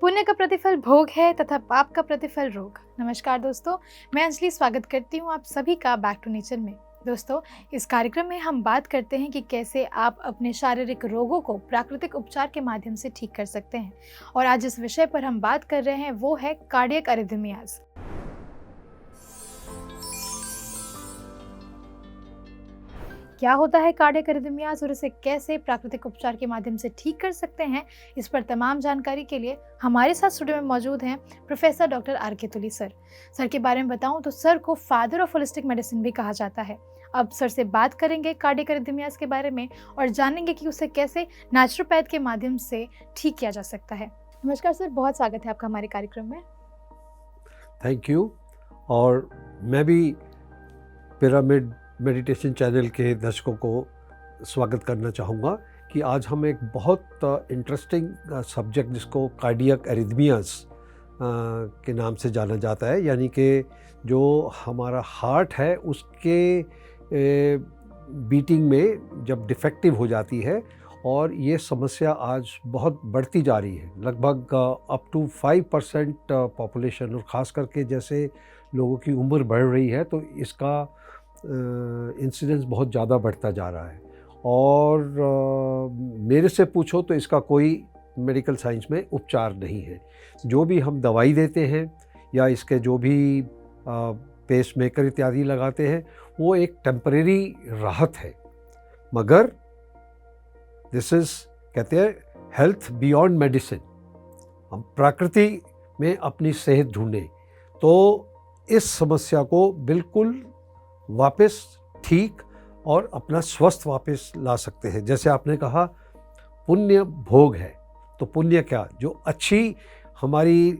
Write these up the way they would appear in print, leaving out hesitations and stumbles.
पुण्य का प्रतिफल भोग है तथा पाप का प्रतिफल रोग। नमस्कार दोस्तों, मैं अंजलि स्वागत करती हूँ आप सभी का बैक टू नेचर में। दोस्तों, इस कार्यक्रम में हम बात करते हैं कि कैसे आप अपने शारीरिक रोगों को प्राकृतिक उपचार के माध्यम से ठीक कर सकते हैं। और आज इस विषय पर हम बात कर रहे हैं वो है कार्डियक अरिथमियाज। क्या होता है कार्डियक अरिथमियाज और इसे कैसे प्राकृतिक उपचार के माध्यम से ठीक कर सकते हैं, इस पर तमाम जानकारी के लिए हमारे साथ स्टूडियो में मौजूद हैं प्रोफेसर डॉक्टर आर.के. तुली सर। सर के बारे में बताऊं तो सर को फादर ऑफ होलिस्टिक मेडिसिन भी कहा जाता है। अब सर से बात करेंगे कार्डियक अरिथमियाज के बारे में और जानेंगे कि उसे कैसे नेचुरोपैथ के माध्यम से ठीक किया जा सकता है। नमस्कार सर, बहुत स्वागत है आपका हमारे कार्यक्रम में। Thank you. और मैं भी पिरामिड मेडिटेशन चैनल के दर्शकों को स्वागत करना चाहूँगा कि आज हम एक बहुत इंटरेस्टिंग सब्जेक्ट जिसको कार्डियक एरिथमियाज के नाम से जाना जाता है, यानी कि जो हमारा हार्ट है उसके बीटिंग में जब डिफेक्टिव हो जाती है, और ये समस्या आज बहुत बढ़ती जा रही है। लगभग अप टू 5% पॉपुलेशन, और ख़ास करके जैसे लोगों की उम्र बढ़ रही है तो इसका इंसिडेंस बहुत ज़्यादा बढ़ता जा रहा है। और मेरे से पूछो तो इसका कोई मेडिकल साइंस में उपचार नहीं है। जो भी हम दवाई देते हैं या इसके जो भी पेस मेकर इत्यादि लगाते हैं वो एक टेम्परेरी राहत है, मगर दिस इज़, कहते हैं, हेल्थ बियॉन्ड मेडिसिन। हम प्रकृति में अपनी सेहत ढूंढें तो इस समस्या को बिल्कुल वापस ठीक और अपना स्वस्थ वापस ला सकते हैं। जैसे आपने कहा पुण्य भोग है, तो पुण्य क्या, जो अच्छी हमारी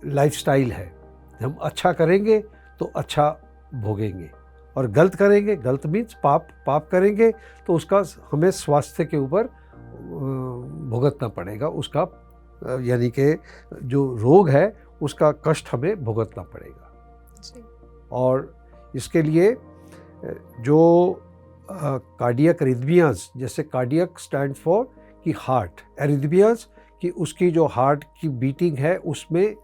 लाइफस्टाइल है, हम अच्छा करेंगे तो अच्छा भोगेंगे, और गलत करेंगे, गलत मीन्स पाप करेंगे तो उसका हमें स्वास्थ्य के ऊपर भुगतना पड़ेगा। उसका यानी कि जो रोग है उसका कष्ट हमें भुगतना पड़ेगा जी। और इसके लिए जो कार्डियक एरिथमियाज, जैसे कार्डियक स्टैंड फॉर कि हार्ट, एरिथमियाज कि उसकी जो हार्ट की बीटिंग है उसमें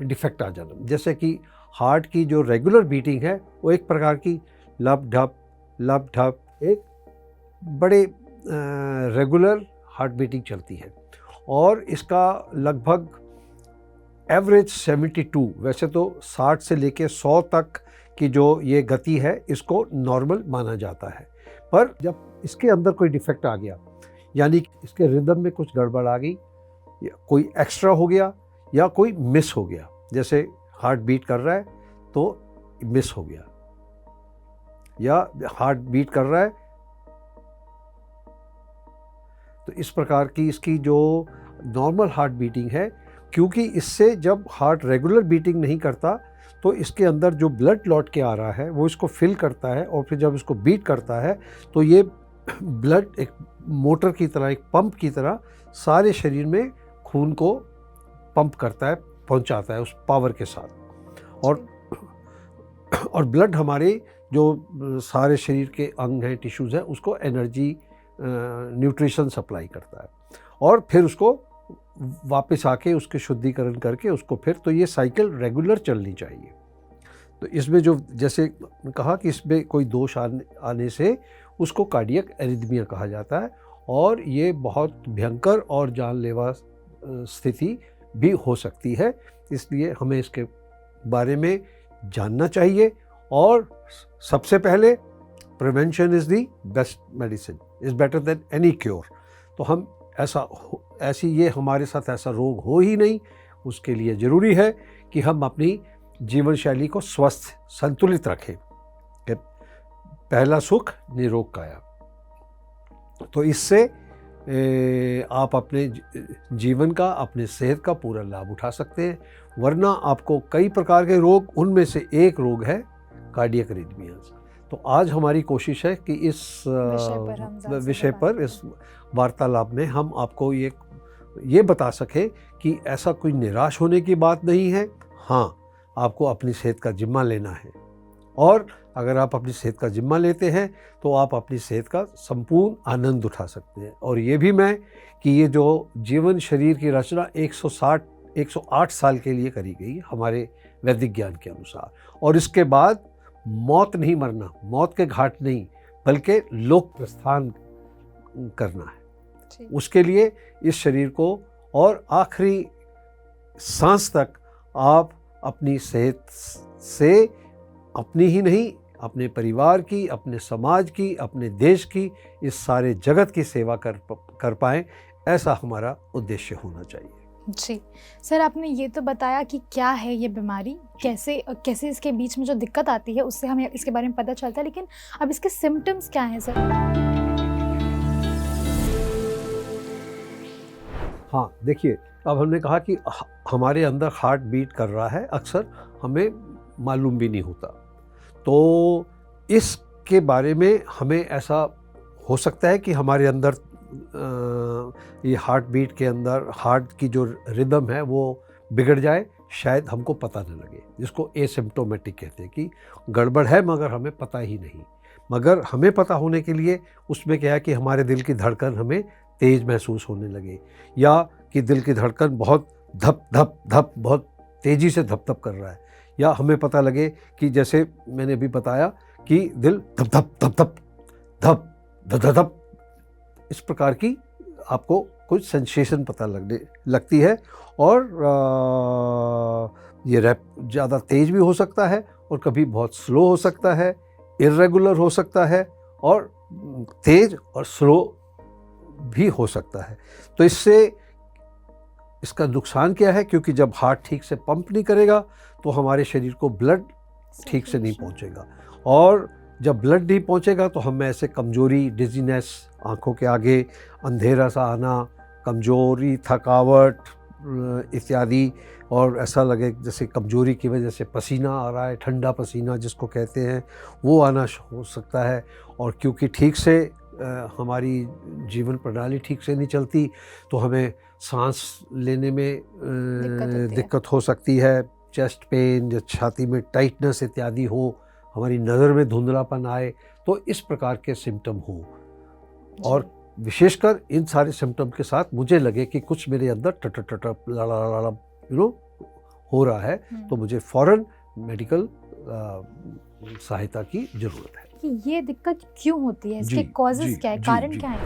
डिफेक्ट आ जाना। जैसे कि हार्ट की जो रेगुलर बीटिंग है वो एक प्रकार की लब ढप एक बड़े रेगुलर हार्ट बीटिंग चलती है, और इसका लगभग एवरेज 72, वैसे तो 60 से लेके 100 तक की जो ये गति है इसको नॉर्मल माना जाता है। पर जब इसके अंदर कोई डिफेक्ट आ गया, यानी कि इसके रिदम में कुछ गड़बड़ आ गई, या कोई एक्स्ट्रा हो गया या कोई मिस हो गया, जैसे हार्ट बीट कर रहा है तो मिस हो गया, या हार्ट बीट कर रहा है, तो इस प्रकार की इसकी जो नॉर्मल हार्ट बीटिंग है, क्योंकि इससे जब हार्ट रेगुलर बीटिंग नहीं करता तो इसके अंदर जो ब्लड लौट के आ रहा है वो इसको फिल करता है, और फिर जब इसको बीट करता है तो ये ब्लड एक मोटर की तरह, एक पंप की तरह सारे शरीर में खून को पंप करता है, पहुंचाता है उस पावर के साथ। और ब्लड हमारे जो सारे शरीर के अंग हैं, टिश्यूज़ हैं, उसको एनर्जी, न्यूट्रिशन सप्लाई करता है, और फिर उसको वापस आके उसके शुद्धिकरण करके उसको फिर, तो ये साइकिल रेगुलर चलनी चाहिए। तो इसमें जो, जैसे कहा कि इसमें कोई दोष आने से उसको कार्डियक एरिथमिया कहा जाता है, और ये बहुत भयंकर और जानलेवा स्थिति भी हो सकती है। इसलिए हमें इसके बारे में जानना चाहिए, और सबसे पहले prevention is the best medicine, is better than any cure. तो हम ऐसी ये हमारे साथ ऐसा रोग हो ही नहीं, उसके लिए ज़रूरी है कि हम अपनी जीवन शैली को स्वस्थ संतुलित रखें। कि पहला सुख निरोग काया, तो इससे आप अपने जीवन का, अपने सेहत का पूरा लाभ उठा सकते हैं। वरना आपको कई प्रकार के रोग, उनमें से एक रोग है कार्डियक एरिथमियाज। तो आज हमारी कोशिश है कि इस विषय पर इस वार्तालाप में हम आपको ये बता सकें कि ऐसा कोई निराश होने की बात नहीं है। हाँ, आपको अपनी सेहत का जिम्मा लेना है, और अगर आप अपनी सेहत का जिम्मा लेते हैं तो आप अपनी सेहत का संपूर्ण आनंद उठा सकते हैं। और ये भी मैं कि ये जो जीवन शरीर की रचना 108 साल के लिए करी गई हमारे वैदिक ज्ञान के अनुसार, और इसके बाद मौत नहीं, मरना, मौत के घाट नहीं, बल्कि लोक प्रस्थान करना है। उसके लिए इस शरीर को और आखिरी सांस तक आप अपनी सेहत से अपनी ही नहीं, अपने परिवार की, अपने समाज की, अपने देश की, इस सारे जगत की सेवा कर पाएँ, ऐसा हमारा उद्देश्य होना चाहिए। जी सर, आपने ये तो बताया कि क्या है ये बीमारी, कैसे कैसे इसके बीच में जो दिक्कत आती है उससे हमें इसके बारे में पता चलता है, लेकिन अब इसके सिम्टम्स क्या हैं सर? हाँ, देखिए, अब हमने कहा कि हमारे अंदर हार्ट बीट कर रहा है, अक्सर हमें मालूम भी नहीं होता। तो इसके बारे में हमें ऐसा हो सकता है कि हमारे अंदर ये हार्ट बीट के अंदर हार्ट की जो रिदम है वो बिगड़ जाए, शायद हमको पता न लगे, जिसको एसिम्प्टोमेटिक कहते हैं कि गड़बड़ है मगर हमें पता ही नहीं। मगर हमें पता होने के लिए उसमें क्या है कि हमारे दिल की धड़कन हमें तेज़ महसूस होने लगे, या कि दिल की धड़कन बहुत धप धप धप बहुत तेज़ी से धप धप कर रहा है, या हमें पता लगे कि जैसे मैंने भी बताया कि दिल धप धप धप धप धप धप धप धप, इस प्रकार की आपको कुछ सेंसेशन पता लगती है। और ये रैप ज़्यादा तेज़ भी हो सकता है और कभी बहुत स्लो हो सकता है, इर्रेगुलर हो सकता है और तेज़ और स्लो भी हो सकता है। तो इसका नुकसान क्या है, क्योंकि जब हार्ट ठीक से पंप नहीं करेगा तो हमारे शरीर को ब्लड ठीक से नहीं पहुंचेगा, और जब ब्लड नहीं पहुंचेगा तो हम में ऐसे कमजोरी, डिजीनेस, आंखों के आगे अंधेरा सा आना, कमजोरी, थकावट इत्यादि, और ऐसा लगे जैसे कमजोरी की वजह से पसीना आ रहा है, ठंडा पसीना जिसको कहते हैं, वो आना हो सकता है। और क्योंकि ठीक से हमारी जीवन प्रणाली ठीक से नहीं चलती तो हमें सांस लेने में दिक्कत हो सकती है, चेस्ट पेन या छाती में टाइटनेस इत्यादि हो, हमारी नज़र में धुंधलापन आए, तो इस प्रकार के सिम्टम हो। और विशेषकर इन सारे सिम्टम के साथ मुझे लगे कि कुछ मेरे अंदर टट लड़ा हो रहा है, तो मुझे फ़ौरन मेडिकल सहायता की ज़रूरत है। कि ये दिक्कत क्यों होती है, इसके कॉजेज़ क्या है, कारण क्या है?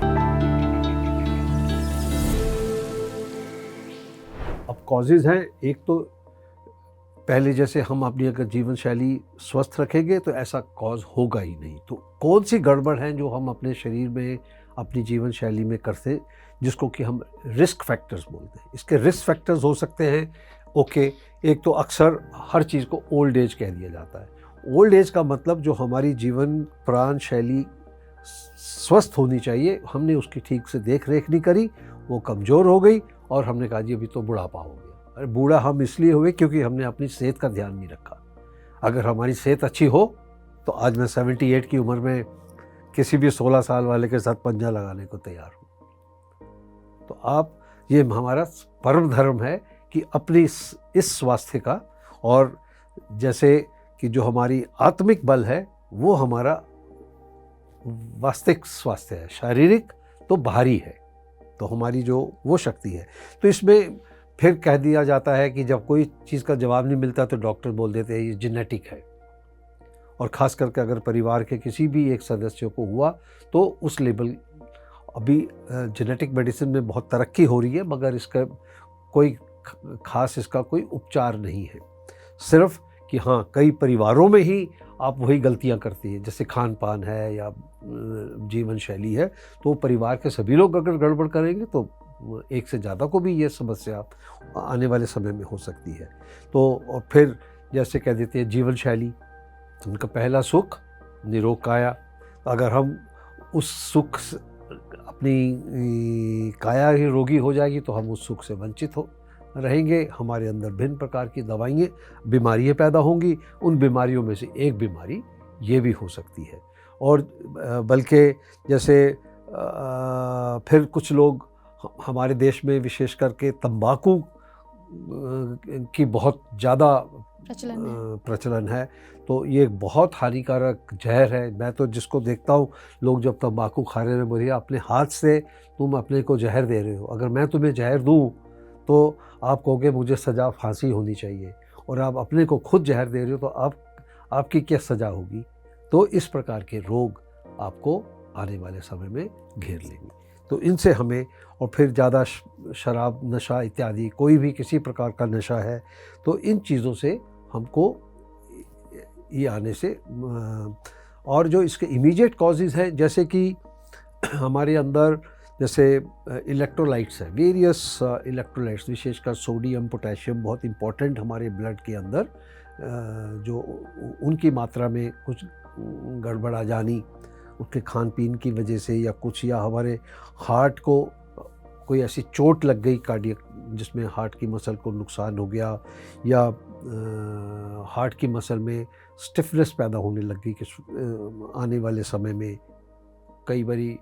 अब कॉजेज़ हैं, एक तो पहले जैसे हम अपनी अगर जीवन शैली स्वस्थ रखेंगे तो ऐसा कॉज होगा ही नहीं। तो कौन सी गड़बड़ हैं जो हम अपने शरीर में, अपनी जीवन शैली में करते, जिसको कि हम रिस्क फैक्टर्स बोलते हैं। इसके रिस्क फैक्टर्स हो सकते हैं, ओके, एक तो अक्सर हर चीज़ को ओल्ड एज कह दिया जाता है। ओल्ड एज का मतलब जो हमारी जीवन प्राण शैली स्वस्थ होनी चाहिए, हमने उसकी ठीक से देख रेख नहीं करी, वो कमज़ोर हो गई और हमने कहा जी अभी तो बुढ़ापा हो गया। अरे बूढ़ा हम इसलिए हुए क्योंकि हमने अपनी सेहत का ध्यान नहीं रखा। अगर हमारी सेहत अच्छी हो तो आज मैं 78 की उम्र में किसी भी 16 साल वाले के साथ पंजा लगाने को तैयार हूँ। तो आप, ये हमारा परम धर्म है कि अपनी इस स्वास्थ्य का, और जैसे कि जो हमारी आत्मिक बल है वो हमारा वास्तविक स्वास्थ्य है, शारीरिक तो बाहरी है, तो हमारी जो वो शक्ति है। तो इसमें फिर कह दिया जाता है कि जब कोई चीज़ का जवाब नहीं मिलता तो डॉक्टर बोल देते हैं ये जेनेटिक है, और ख़ास करके अगर परिवार के किसी भी एक सदस्य को हुआ तो उस लेवल, अभी जेनेटिक मेडिसिन में बहुत तरक्की हो रही है मगर इसका कोई ख़ास इसका कोई उपचार नहीं है। सिर्फ कि हाँ, कई परिवारों में ही आप वही गलतियां करती हैं, जैसे खान पान है या जीवन शैली है, तो परिवार के सभी लोग अगर गड़बड़ करेंगे तो एक से ज़्यादा को भी ये समस्या आने वाले समय में हो सकती है। तो और फिर जैसे कह देते हैं जीवन शैली, उनका पहला सुख निरोग काया। अगर हम उस सुख अपनी काया ही रोगी हो जाएगी तो हम उस सुख से वंचित हो रहेंगे। हमारे अंदर भिन्न प्रकार की बीमारियाँ पैदा होंगी। उन बीमारियों में से एक बीमारी ये भी हो सकती है। और बल्कि जैसे फिर कुछ लोग हमारे देश में विशेष करके तंबाकू की बहुत ज़्यादा प्रचलन है। तो ये एक बहुत हानिकारक जहर है। मैं तो जिसको देखता हूँ, लोग जब तम्बाकू खा रहे हैं, बोलिए अपने हाथ से तुम अपने को जहर दे रहे हो। अगर मैं तुम्हें जहर दूँ तो आप कहोगे मुझे सज़ा फांसी होनी चाहिए, और आप अपने को खुद जहर दे रहे हो तो आपकी क्या सज़ा होगी। तो इस प्रकार के रोग आपको आने वाले समय में घेर लेंगे। तो इनसे हमें, और फिर ज़्यादा शराब नशा इत्यादि कोई भी किसी प्रकार का नशा है, तो इन चीज़ों से हमको ये आने से और जो इसके इमीडिएट कॉजेज़ हैं, जैसे कि हमारे अंदर जैसे इलेक्ट्रोलाइट्स है, वेरियस इलेक्ट्रोलाइट्स, विशेषकर सोडियम पोटेशियम बहुत इम्पोर्टेंट हमारे ब्लड के अंदर, जो उनकी मात्रा में कुछ गड़बड़ा जानी उसके खान पीन की वजह से या कुछ, या हमारे हार्ट को कोई ऐसी चोट लग गई कार्डियक जिसमें हार्ट की मसल को नुकसान हो गया, या हार्ट की मसल में स्टिफनेस पैदा होने लग गई कि आने वाले समय में कई बारी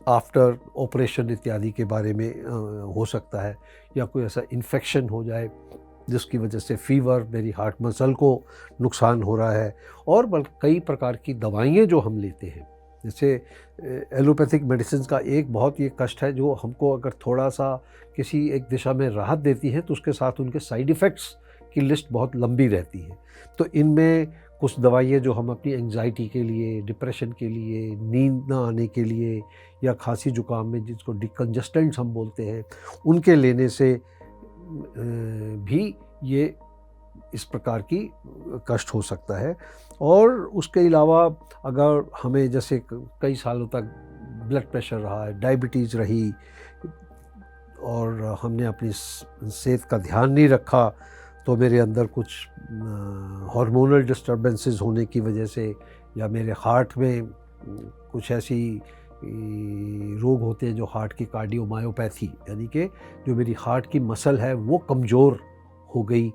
आफ्टर ऑपरेशन इत्यादि के बारे में हो सकता है, या कोई ऐसा इन्फेक्शन हो जाए जिसकी वजह से फीवर, मेरी हार्ट मसल को नुकसान हो रहा है। और कई प्रकार की दवाइयाँ जो हम लेते हैं, जैसे एलोपैथिक मेडिसिन का एक बहुत ये कष्ट है, जो हमको अगर थोड़ा सा किसी एक दिशा में राहत देती है तो उसके साथ उनके साइड इफ़ेक्ट्स की लिस्ट बहुत लंबी रहती है। तो इनमें कुछ दवाइयाँ जो हम अपनी एंग्जाइटी के लिए, डिप्रेशन के लिए, नींद ना आने के लिए, या खांसी जुकाम में जिसको डिकंजेस्टेंट्स हम बोलते हैं, उनके लेने से भी ये इस प्रकार की कष्ट हो सकता है। और उसके अलावा अगर हमें जैसे कई सालों तक ब्लड प्रेशर रहा है, डायबिटीज़ रही, और हमने अपनी सेहत का ध्यान नहीं रखा, तो मेरे अंदर कुछ हार्मोनल डिस्टर्बेंसेस होने की वजह से, या मेरे हार्ट में कुछ ऐसी रोग होते हैं जो हार्ट की कार्डियोमायोपैथी, यानी कि जो मेरी हार्ट की मसल है वो कमज़ोर हो गई,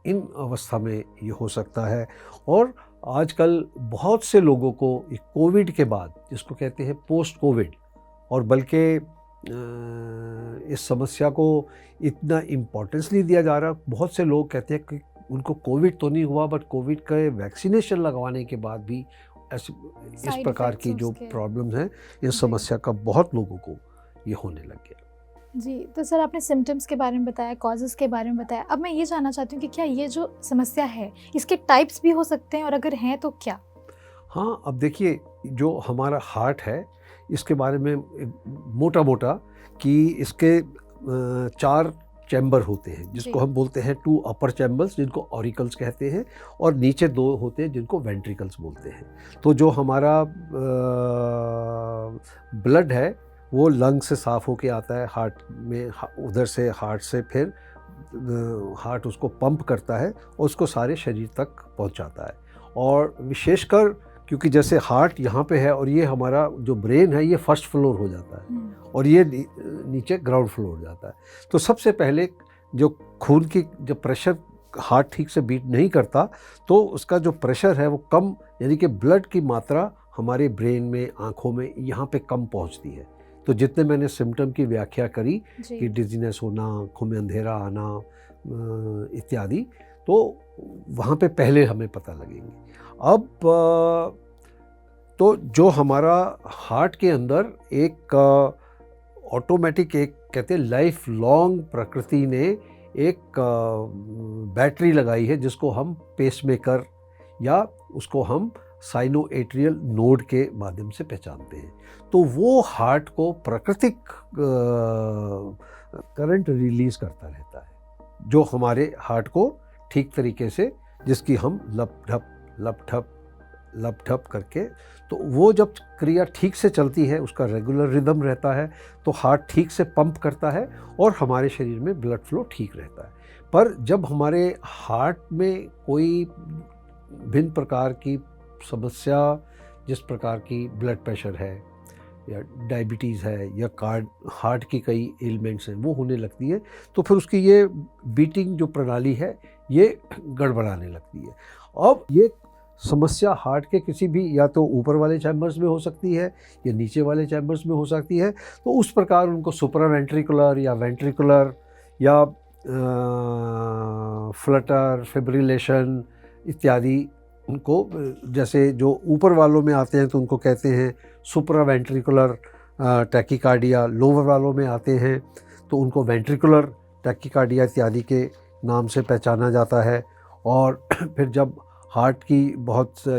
इन अवस्था में ये हो सकता है। और आजकल बहुत से लोगों को कोविड के बाद, जिसको कहते हैं पोस्ट कोविड, और बल्कि इस समस्या को इतना इम्पोर्टेंस नहीं दिया जा रहा। बहुत से लोग कहते हैं कि उनको कोविड तो नहीं हुआ, बट कोविड का वैक्सीनेशन लगवाने के बाद भी ऐसे इस प्रकार की जो प्रॉब्लम्स हैं, इस समस्या का बहुत लोगों को ये होने लग गया। जी, तो सर आपने सिम्टम्स के बारे में बताया, कॉजेज़ के बारे में बताया। अब मैं ये जानना चाहती हूँ कि क्या ये जो समस्या है, इसके टाइप्स भी हो सकते हैं, और अगर हैं तो क्या? हाँ, अब देखिए, जो हमारा हार्ट है इसके बारे में मोटा-मोटा कि इसके 4 चैम्बर होते हैं, जिसको हम बोलते हैं 2 अपर चैम्बर्स, जिनको ऑरिकल्स कहते हैं, और नीचे 2 होते हैं जिनको वेंट्रिकल्स बोलते हैं। तो जो हमारा ब्लड है वो लंग से साफ़ होके आता है हार्ट में, उधर से हार्ट से फिर हार्ट उसको पंप करता है और उसको सारे शरीर तक पहुंचाता है। और विशेषकर क्योंकि जैसे हार्ट यहाँ पे है और ये हमारा जो ब्रेन है ये फर्स्ट फ्लोर हो जाता है और ये नीचे ग्राउंड फ्लोर हो जाता है। तो सबसे पहले जो खून की जब प्रेशर हार्ट ठीक से बीट नहीं करता तो उसका जो प्रेशर है वो कम, यानी कि ब्लड की मात्रा हमारे ब्रेन में, आँखों में यहाँ पे कम पहुँचती है। तो जितने मैंने सिम्टम की व्याख्या करी कि डिजीनेस होना, आँखों में अंधेरा आना इत्यादि, तो वहाँ पे पहले हमें पता लगेंगे। अब तो जो हमारा हार्ट के अंदर एक ऑटोमेटिक, एक कहते हैं लाइफ लॉन्ग प्रकृति ने एक बैटरी लगाई है जिसको हम पेसमेकर या उसको हम साइनो एट्रियल नोड के माध्यम से पहचानते हैं। तो वो हार्ट को प्राकृतिक करंट रिलीज करता रहता है जो हमारे हार्ट को ठीक तरीके से, जिसकी हम लप ठप करके, तो वो जब क्रिया ठीक से चलती है, उसका रेगुलर रिदम रहता है, तो हार्ट ठीक से पंप करता है और हमारे शरीर में ब्लड फ्लो ठीक रहता है। पर जब हमारे हार्ट में कोई भिन्न प्रकार की समस्या, जिस प्रकार की ब्लड प्रेशर है या डायबिटीज़ है या हार्ट की कई एलिमेंट्स हैं, वो होने लगती है, तो फिर उसकी ये बीटिंग जो प्रणाली है ये गड़बड़ाने लगती है। अब ये समस्या हार्ट के किसी भी, या तो ऊपर वाले चैम्बर्स में हो सकती है या नीचे वाले चैम्बर्स में हो सकती है। तो उस प्रकार उनको सुप्रावेंट्रिकुलर या वेंट्रिकुलर या फ्लटर, फिब्रिलेशन इत्यादि, उनको जैसे जो ऊपर वालों में आते हैं तो उनको कहते हैं सुप्रावेंट्रिकुलर टैकीकार्डिया, लोअर वालों में आते हैं तो उनको वेंट्रिकुलर टैकीकार्डिया इत्यादि के नाम से पहचाना जाता है। और फिर जब हार्ट की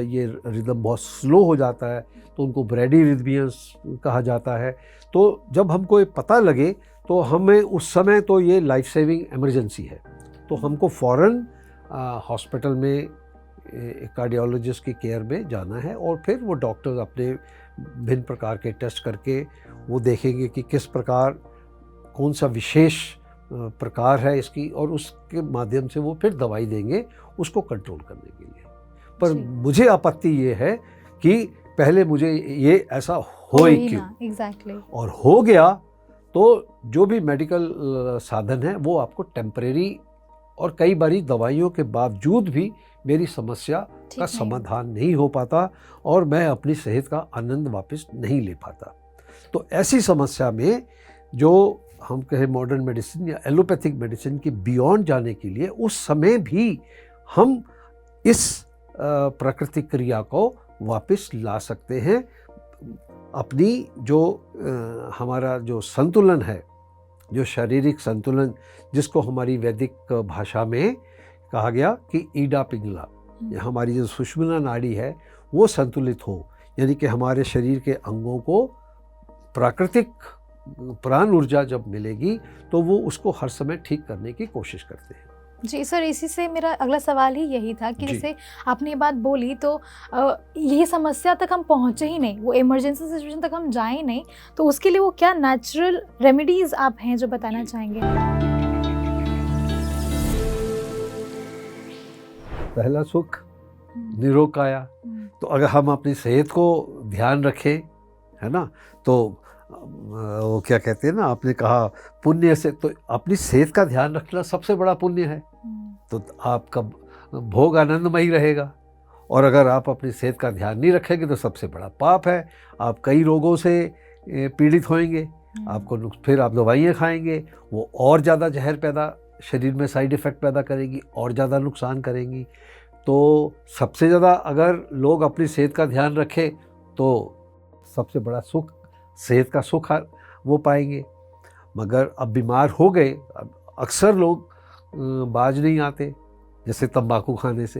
ये रिदम बहुत स्लो हो जाता है तो उनको ब्रेडीरिथमियास कहा जाता है। तो जब हमको ये पता लगे तो हमें उस समय तो ये लाइफ सेविंग इमरजेंसी है, तो हमको फ़ौरन हॉस्पिटल में कार्डियोलॉजिस्ट की केयर में जाना है। और फिर वो डॉक्टर्स अपने भिन्न प्रकार के टेस्ट करके वो देखेंगे कि किस प्रकार, कौन सा विशेष प्रकार है इसकी, और उसके माध्यम से वो फिर दवाई देंगे उसको कंट्रोल करने के लिए। पर मुझे आपत्ति ये है कि पहले मुझे ये ऐसा हो ही क्यों। एग्जैक्टली। और हो गया तो जो भी मेडिकल साधन है वो आपको टेम्परेरी, और कई बारी दवाइयों के बावजूद भी मेरी समस्या का समाधान नहीं हो पाता और मैं अपनी सेहत का आनंद वापस नहीं ले पाता। तो ऐसी समस्या में जो हम कहें मॉडर्न मेडिसिन या एलोपैथिक मेडिसिन के बियॉन्ड जाने के लिए उस समय भी हम इस प्राकृतिक क्रिया को वापस ला सकते हैं। अपनी जो हमारा जो संतुलन है, जो शारीरिक संतुलन, जिसको हमारी वैदिक भाषा में कहा गया कि ईडा पिंगला, हमारी जो सुषुम्ना नाड़ी है वो संतुलित हो, यानी कि हमारे शरीर के अंगों को प्राकृतिक प्राण ऊर्जा जब मिलेगी तो वो उसको हर समय ठीक करने की कोशिश करते हैं। जी सर, इसी से मेरा अगला सवाल ही यही था कि जैसे आपने ये बात बोली तो यही समस्या तक हम पहुँचे ही नहीं, वो इमरजेंसी सिचुएशन तक हम जाए ही नहीं, तो उसके लिए वो क्या नेचुरल रेमेडीज़ आप हैं जो बताना चाहेंगे? पहला सुख निरोग काया। तो अगर हम अपनी सेहत को ध्यान रखें, है ना, तो वो क्या कहते हैं ना, आपने कहा पुण्य से, तो अपनी सेहत का ध्यान रखना सबसे बड़ा पुण्य है। तो आपका भोग आनंदमयी रहेगा। और अगर आप अपनी सेहत का ध्यान नहीं रखेंगे तो सबसे बड़ा पाप है, आप कई रोगों से पीड़ित होएंगे, आपको फिर आप दवाइयाँ खाएंगे, वो और ज़्यादा जहर पैदा शरीर में साइड इफ़ेक्ट पैदा करेंगी और ज़्यादा नुकसान करेंगी। तो सबसे ज़्यादा अगर लोग अपनी सेहत का ध्यान रखें तो सबसे बड़ा सुख, सेहत का सुख वो पाएंगे। मगर अब बीमार हो गए, अक्सर लोग बाज नहीं आते, जैसे तंबाकू खाने से,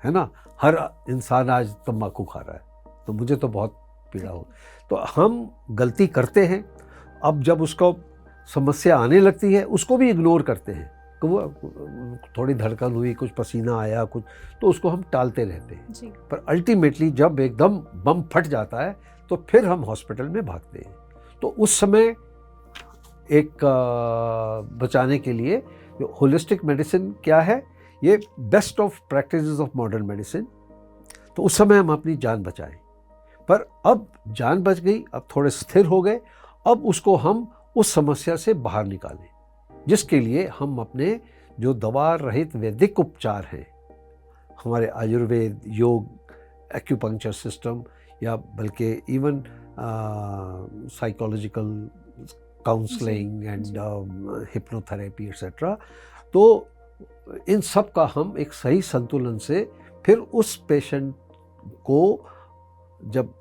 है ना, हर इंसान आज तंबाकू खा रहा है, तो मुझे तो बहुत पीड़ा हो। तो हम गलती करते हैं, अब जब उसको समस्या आने लगती है उसको भी इग्नोर करते हैं कि वो थोड़ी धड़कन हुई, कुछ पसीना आया, कुछ, तो उसको हम टालते रहते हैं जी। पर अल्टीमेटली जब एकदम बम फट जाता है तो फिर हम हॉस्पिटल में भागते हैं। तो उस समय एक बचाने के लिए होलिस्टिक मेडिसिन क्या है, ये best of practices of modern medicine. तो उस समय हम अपनी जान बचाएं। पर अब जान बच गई, अब थोड़े स्थिर हो गए, अब उसको हम उस समस्या से बाहर निकालें, जिसके लिए हम अपने जो दवा रहित वैदिक उपचार हैं, हमारे आयुर्वेद, योग, एक्यूपंक्चर सिस्टम, या बल्कि even psychological counselling and hypnotherapy etcetera, तो इन सब का हम एक सही संतुलन से फिर उस पेशेंट को जब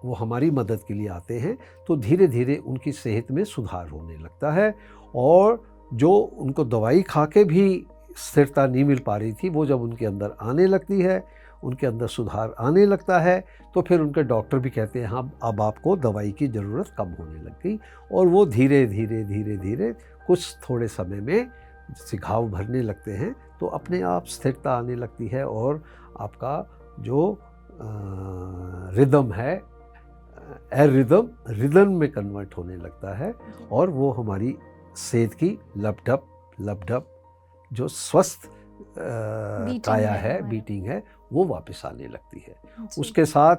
वो हमारी मदद के लिए आते हैं तो धीरे धीरे उनकी सेहत में सुधार होने लगता है। और जो उनको दवाई खा के भी स्थिरता नहीं मिल पा रही थी, वो जब उनके अंदर आने लगती है, उनके अंदर सुधार आने लगता है, तो फिर उनके डॉक्टर भी कहते हैं हाँ अब आपको दवाई की ज़रूरत कम होने लग गई। और वो धीरे धीरे धीरे धीरे कुछ थोड़े समय में घाव भरने लगते हैं, तो अपने आप स्थिरता आने लगती है और आपका जो रिदम है, रिदम में कन्वर्ट होने लगता है, और वो हमारी सेहत की लपढप जो स्वस्थ काया है, बीटिंग है, वो वापस आने लगती है। उसके साथ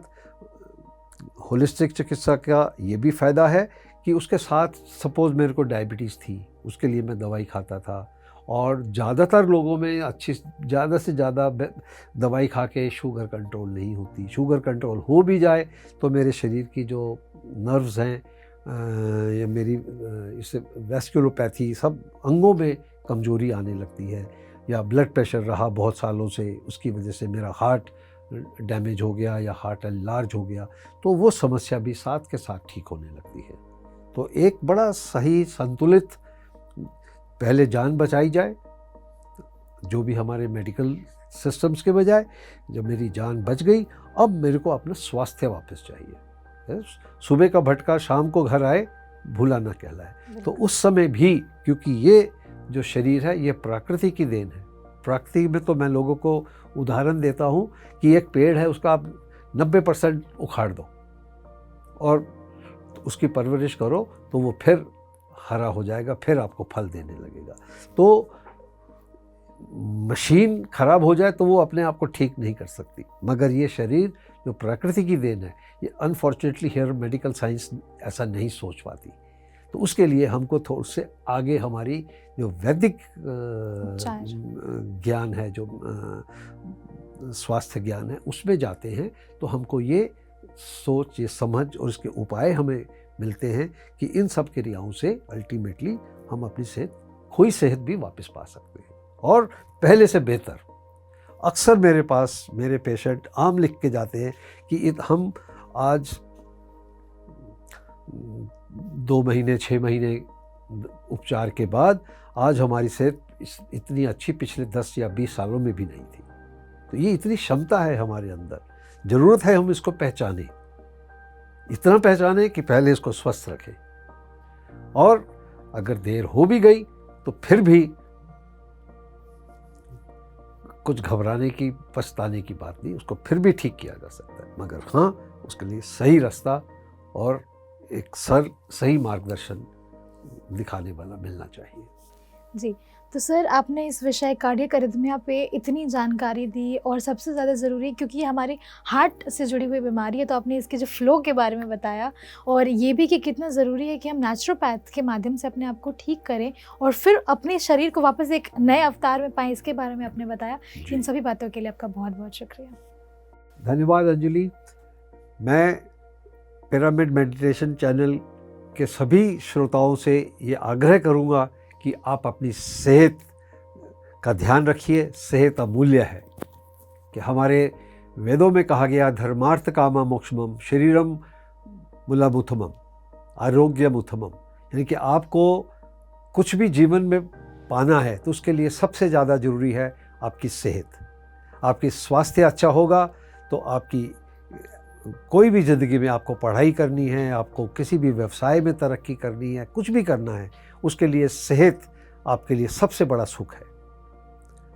होलिस्टिक चिकित्सा का ये भी फ़ायदा है कि उसके साथ सपोज़ मेरे को डायबिटीज़ थी, उसके लिए मैं दवाई खाता था, और ज़्यादातर लोगों में ज़्यादा से ज़्यादा दवाई खा के शुगर कंट्रोल नहीं होती। शुगर कंट्रोल हो भी जाए तो मेरे शरीर की जो नर्व्स हैं या मेरी इससे वैस्कुलोपैथी, सब अंगों में कमज़ोरी आने लगती है, या ब्लड प्रेशर रहा बहुत सालों से, उसकी वजह से मेरा हार्ट डैमेज हो गया या हार्ट एनलार्ज हो गया, तो वो समस्या भी साथ के साथ ठीक होने लगती है। तो एक बड़ा सही संतुलित, पहले जान बचाई जाए, जो भी हमारे मेडिकल सिस्टम्स के बजाय, जब मेरी जान बच गई, अब मेरे को अपना स्वास्थ्य वापस चाहिए। सुबह का भटका शाम को घर आए, भूला ना कहलाए। तो उस समय भी, क्योंकि ये जो शरीर है ये प्रकृति की देन है। प्रकृति में तो मैं लोगों को उदाहरण देता हूँ कि एक पेड़ है, उसका आप 90% उखाड़ दो और उसकी परवरिश करो, तो वो फिर हरा हो जाएगा, फिर आपको फल देने लगेगा। तो मशीन खराब हो जाए तो वो अपने आप को ठीक नहीं कर सकती, मगर ये शरीर जो प्रकृति की देन है, ये अनफॉर्चुनेटली हियर मेडिकल साइंस ऐसा नहीं सोच पाती। तो उसके लिए हमको थोड़ा से आगे हमारी जो वैदिक ज्ञान है, जो स्वास्थ्य ज्ञान है, उसमें जाते हैं, तो हमको ये सोच, ये समझ और इसके उपाय हमें मिलते हैं कि इन सब क्रियाओं से अल्टीमेटली हम अपनी सेहत, खोई सेहत भी वापस पा सकते हैं और पहले से बेहतर। अक्सर मेरे पास मेरे पेशेंट आम लिख के जाते हैं कि हम आज 2 महीने 6 महीने उपचार के बाद आज हमारी सेहत इतनी अच्छी पिछले 10 या 20 सालों में भी नहीं थी। तो ये इतनी क्षमता है हमारे अंदर, ज़रूरत है हम इसको पहचानें, इतना पहचानें कि पहले इसको स्वस्थ रखें, और अगर देर हो भी गई तो फिर भी कुछ घबराने की, पछताने की बात नहीं, उसको फिर भी ठीक किया जा सकता है, मगर हाँ, उसके लिए सही रास्ता और एक सही मार्गदर्शन दिखाने वाला मिलना चाहिए। जी, तो सर आपने इस विषय कार्डियक अरिथमिया पे इतनी जानकारी दी, और सबसे ज़्यादा ज़रूरी क्योंकि ये हमारे हार्ट से जुड़ी हुई बीमारी है, तो आपने इसके जो फ्लो के बारे में बताया, और ये भी कि कितना ज़रूरी है कि हम नेचुरोपैथ के माध्यम से अपने आप को ठीक करें और फिर अपने शरीर को वापस एक नए अवतार में पाएँ, इसके बारे में आपने बताया। इन सभी बातों के लिए आपका बहुत बहुत शुक्रिया। धन्यवाद अंजलि। मैं पिरामिड मेडिटेशन चैनल के सभी श्रोताओं से ये आग्रह करूँगा कि आप अपनी सेहत का ध्यान रखिए। सेहत अमूल्य है, कि हमारे वेदों में कहा गया, धर्मार्थ कामा मोक्षमम शरीरम मूलमुत्तमम आरोग्यमुत्तमम, यानी कि आपको कुछ भी जीवन में पाना है तो उसके लिए सबसे ज़्यादा ज़रूरी है आपकी सेहत। आपकी स्वास्थ्य अच्छा होगा तो आपकी कोई भी ज़िंदगी में, आपको पढ़ाई करनी है, आपको किसी भी व्यवसाय में तरक्की करनी है, कुछ भी करना है, उसके लिए सेहत आपके लिए सबसे बड़ा सुख है।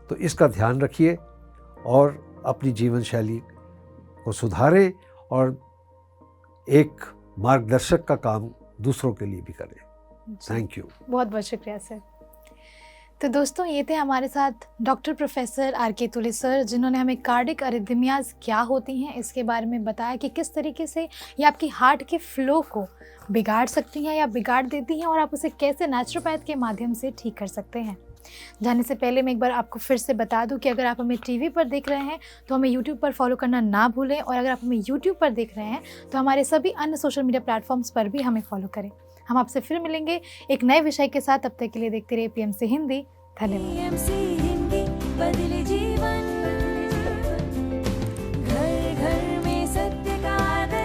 तो इसका ध्यान रखिए और अपनी जीवन शैली को सुधारें और एक मार्गदर्शक का काम दूसरों के लिए भी करें। Thank you. बहुत बहुत शुक्रिया सर। तो दोस्तों, ये थे हमारे साथ डॉक्टर प्रोफेसर आर.के. तुली सर, जिन्होंने हमें कार्डिक अरिथमियाज क्या होती हैं इसके बारे में बताया कि किस तरीके से ये आपकी हार्ट के फ्लो को बिगाड़ सकती हैं या बिगाड़ देती हैं, और आप उसे कैसे नेचुरोपैथ के माध्यम से ठीक कर सकते हैं। जाने से पहले मैं एक बार आपको फिर से बता दूं कि अगर आप हमें टीवी पर देख रहे हैं तो हमें यूट्यूब पर फॉलो करना ना भूलें, और अगर आप हमें यूट्यूब पर देख रहे हैं तो हमारे सभी अन्य सोशल मीडिया प्लेटफॉर्म्स पर भी हमें फॉलो करें। हम आपसे फिर मिलेंगे एक नए विषय के साथ। तब तक के लिए देखते रहिए PMC हिंदी। धन्यवाद।